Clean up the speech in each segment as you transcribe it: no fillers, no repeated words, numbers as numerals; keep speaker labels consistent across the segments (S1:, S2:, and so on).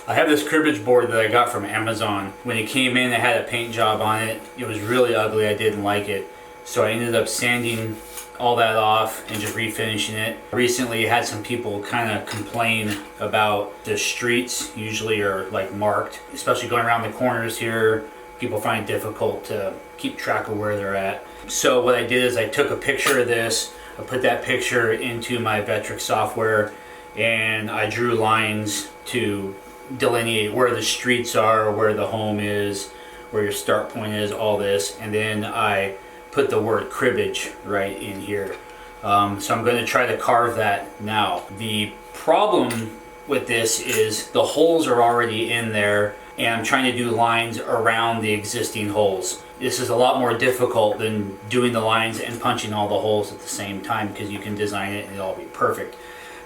S1: I have this cribbage board that I got from Amazon. When it came in, it had a paint job on it. It was really ugly. I didn't like it. So I ended up sanding all that off and just refinishing it. Recently, I had some people kind of complain about the streets usually are like marked, especially going around the corners here. People find it difficult to keep track of where they're at. So what I did is I took a picture of this. I put that picture into my Vectric software and I drew lines to delineate where the streets are, where the home is, where your start point is, all this. And then I put the word cribbage right in here. So I'm going to try to carve that now. The problem with this is the holes are already in there and I'm trying to do lines around the existing holes. This is a lot more difficult than doing the lines and punching all the holes at the same time, because you can design it and it'll all be perfect.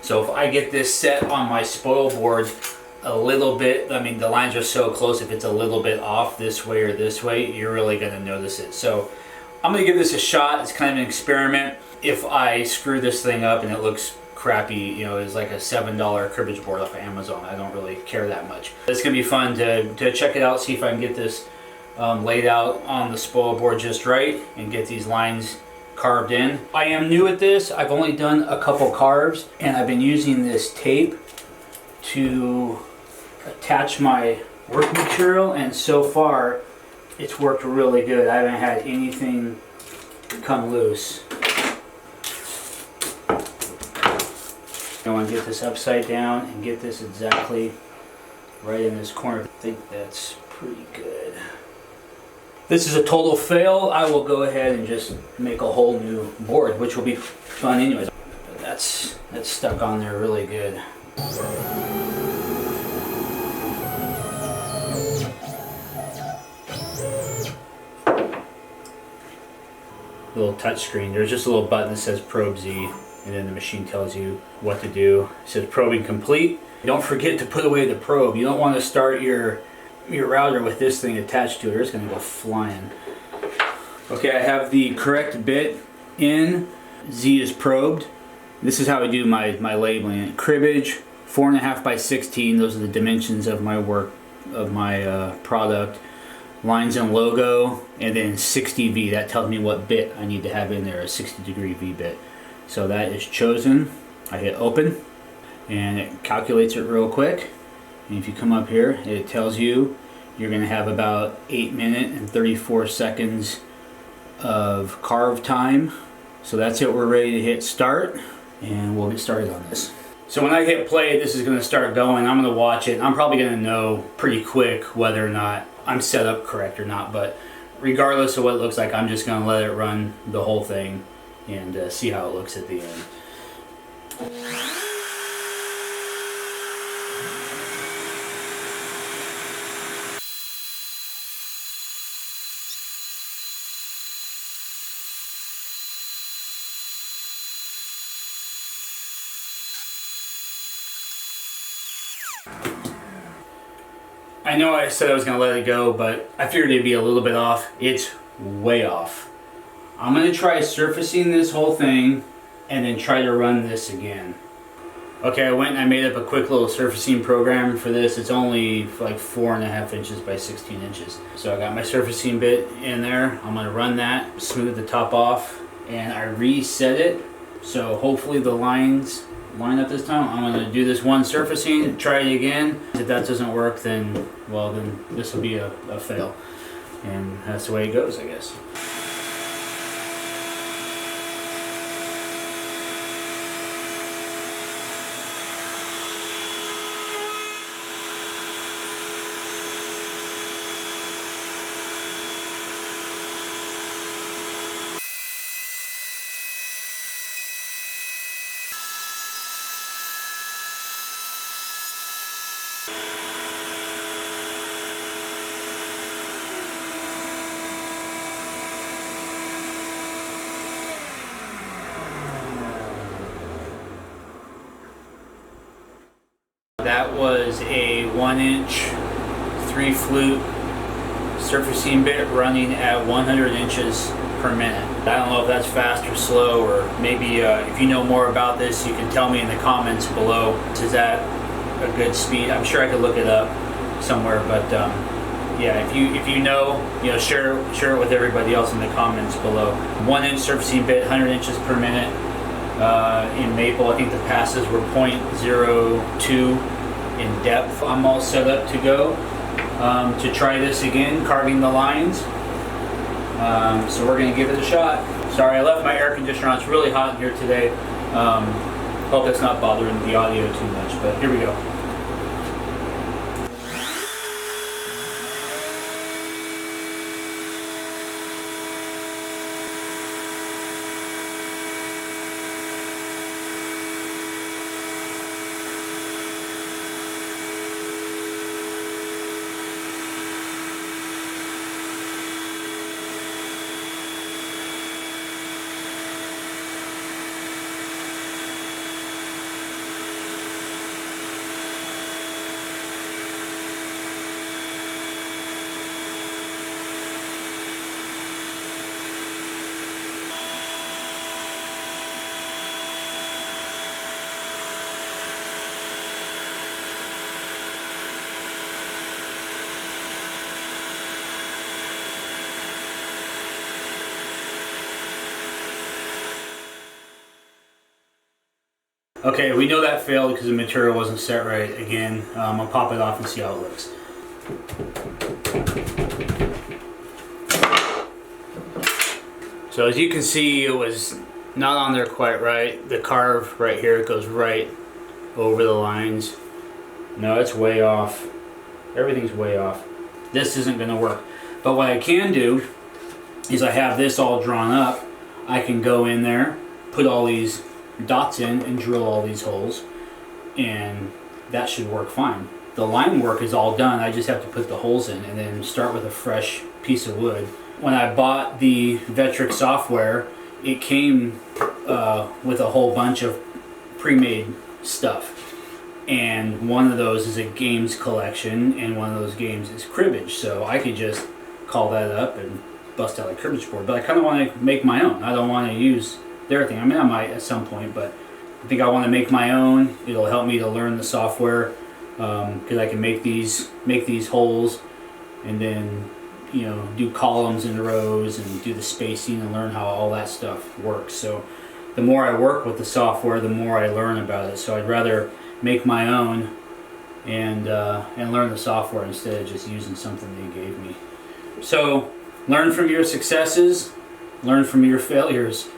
S1: So if I get this set on my spoil board a little bit, I mean the lines are so close, if it's a little bit off this way or this way, you're really going to notice it. So I'm going to give this a shot. It's kind of an experiment. If I screw this thing up and it looks crappy, you know, it's like a $7 cribbage board off of Amazon, I don't really care that much. It's going to be fun to check it out, see if I can get this laid out on the spoil board just right and get these lines carved in. I am new at this. I've only done a couple carves and I've been using this tape to attach my work material, and so far it's worked really good. I haven't had anything come loose. I want to get this upside down and get this exactly right in this corner. I think that's pretty good. This is a total fail. I will go ahead and just make a whole new board, which will be fun anyways. But that's stuck on there really good. Little touch screen. There's just a little button that says Probe Z, and then the machine tells you what to do. It says probing complete. Don't forget to put away the probe. You don't want to start your router with this thing attached to it, or it's going to go flying. Okay, I have the correct bit in. Z is probed. This is how I do my labeling. Cribbage, 4.5 by 16. Those are the dimensions of my work, of my product. Lines and logo, and then 60V. That tells me what bit I need to have in there, a 60-degree V bit. So that is chosen. I hit open, and it calculates it real quick. And if you come up here, it tells you you're going to have about 8 minutes and 34 seconds of carve time. So that's it. We're ready to hit start, and we'll get started on this. So when I hit play, this is going to start going. I'm going to watch it. I'm probably going to know pretty quick whether or not I'm set up correct or not, but regardless of what it looks like, I'm just going to let it run the whole thing and see how it looks at the end. I know I said I was going to let it go, but I figured it'd be a little bit off. It's way off. I'm going to try surfacing this whole thing and then try to run this again. Okay, I went and I made up a quick little surfacing program for this. It's only like 4.5 inches by 16 inches. So I got my surfacing bit in there. I'm going to run that, smooth the top off, and I reset it. So hopefully the lines line up this time. I'm going to do this one surfacing, try it again. If that doesn't work, then, well, then this will be a fail. And that's the way it goes, I guess. That was a 1-inch 3-flute surfacing bit running at 100 inches per minute. I don't know if that's fast or slow, or maybe if you know more about this, you can tell me in the comments below. This is at a good speed. I'm sure I could look it up somewhere, but yeah, if you know, share it with everybody else in the comments below. 1-inch surfacing bit, 100 inches per minute. In maple, I think the passes were 0.02 in depth. I'm all set up to go to try this again, carving the lines. So we're gonna give it a shot. Sorry, I left my air conditioner on. It's really hot in here today. Hope that's not bothering the audio too much, but here we go. Okay, we know that failed because the material wasn't set right. Again, I'll pop it off and see how it looks. So as you can see, it was not on there quite right. The carve right here goes right over the lines. No, it's way off. Everything's way off. This isn't going to work. But what I can do is I have this all drawn up. I can go in there, put all these dots in and drill all these holes, and that should work fine. The line work is all done. I just have to put the holes in and then start with a fresh piece of wood. When I bought the Vectric software, it came with a whole bunch of pre-made stuff, and one of those is a games collection, and one of those games is Cribbage. So I could just call that up and bust out a Cribbage board, but I kind of want to make my own. I don't want to use their thing. I mean, I might at some point, but I think I want to make my own. It'll help me to learn the software, because I can make these holes and then do columns and rows and do the spacing and learn how all that stuff works. So the more I work with the software, the more I learn about it. So I'd rather make my own and learn the software instead of just using something they gave me. So learn from your successes, learn from your failures,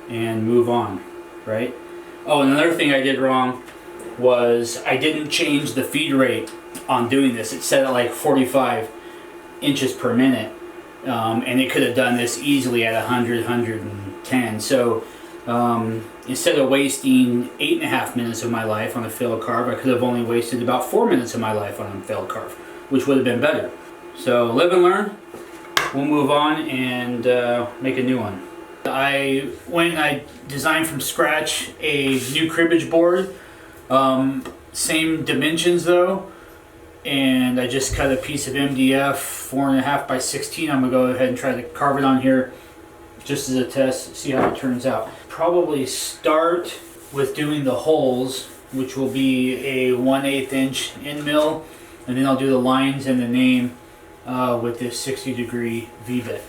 S1: and move on, right? Oh, and another thing I did wrong was I didn't change the feed rate on doing this. It set at like 45 inches per minute, and it could have done this easily at 100, 110. So instead of wasting 8.5 minutes of my life on a failed carve, I could have only wasted about 4 minutes of my life on a failed carve, which would have been better. So live and learn. We'll move on and make a new one. I went and I designed from scratch a new cribbage board, same dimensions though, and I just cut a piece of MDF 4.5 by 16. I'm gonna go ahead and try to carve it on here just as a test, see how it turns out. Probably start with doing the holes, which will be a 1/8 inch end mill, and then I'll do the lines and the name with this 60-degree V-bit.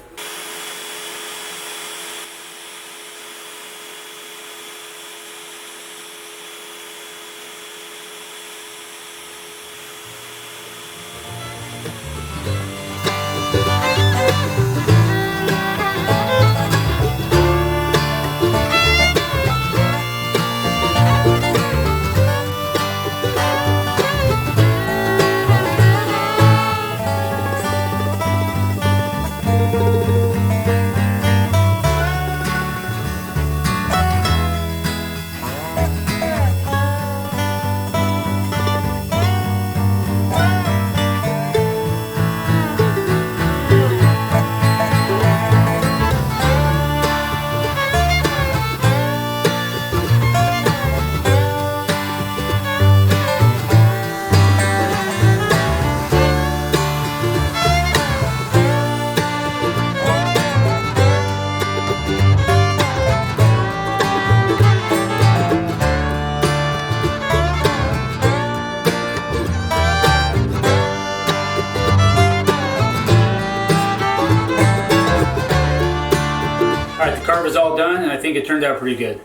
S1: I think it turned out pretty good.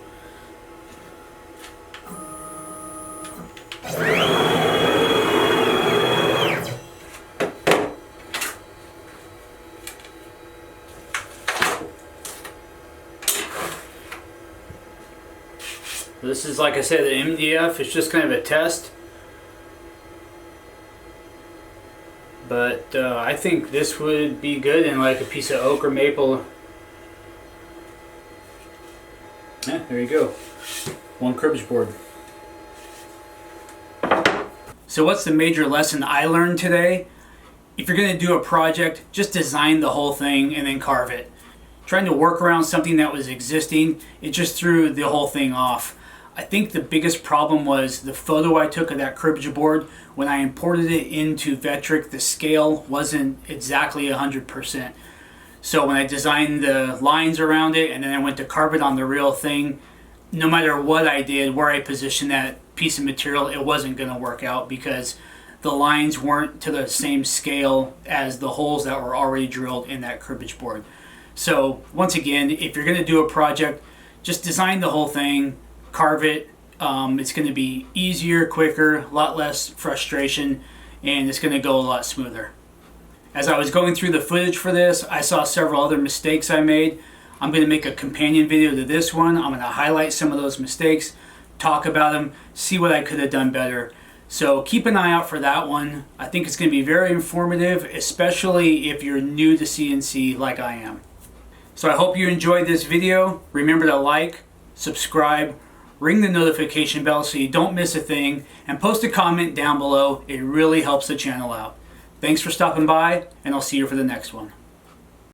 S1: This is, like I said, the MDF. It's just kind of a test. But I think this would be good in like a piece of oak or maple. Yeah, there you go. One cribbage board. So what's the major lesson I learned today? If you're going to do a project, just design the whole thing and then carve it. Trying to work around something that was existing, it just threw the whole thing off. I think the biggest problem was the photo I took of that cribbage board. When I imported it into Vectric, the scale wasn't exactly 100%. So when I designed the lines around it and then I went to carve it on the real thing, no matter what I did, where I positioned that piece of material, it wasn't going to work out because the lines weren't to the same scale as the holes that were already drilled in that cribbage board. So once again, if you're going to do a project, just design the whole thing, carve it. It's going to be easier, quicker, a lot less frustration, and it's going to go a lot smoother. As I was going through the footage for this, I saw several other mistakes I made. I'm going to make a companion video to this one. I'm going to highlight some of those mistakes, talk about them, see what I could have done better. So keep an eye out for that one. I think it's going to be very informative, especially if you're new to CNC like I am. So I hope you enjoyed this video. Remember to like, subscribe, ring the notification bell so you don't miss a thing, and post a comment down below. It really helps the channel out. Thanks for stopping by, and I'll see you for the next one.